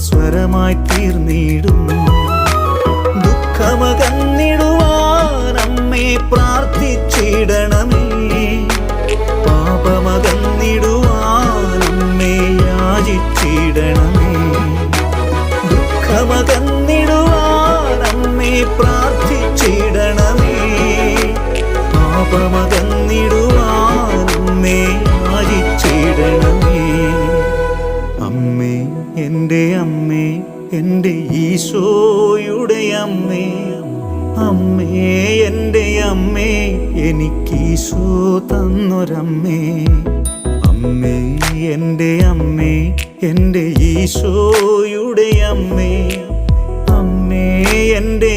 സ്വരമായി തീർന്നിടും. ദുഃഖമകന്നിടുവാൻ അമ്മേ പ്രാർത്ഥിച്ചിടണമേ. പാപമകന്നിടുവാൻ അമ്മേ യാചിച്ചിടണമേ. ദുഃഖമകന്നിടുവാൻ അമ്മേ പ്രാർത്ഥിച്ചിടണമേ. പാപമകന്നിടുവാൻ അമ്മേ യാചിച്ചിടണമേ. അമ്മേ, എൻ്റെ അമ്മേ, എൻ്റെ ഈശോയുടെ അമ്മേ, അമ്മേ എൻ്റെ അമ്മേ, എനിക്കീശോ തന്നൊരമ്മേ. അമ്മേ എൻ്റെ അമ്മേ, എൻ്റെ ഈശോയുടെ അമ്മേ, അമ്മേ എൻ്റെ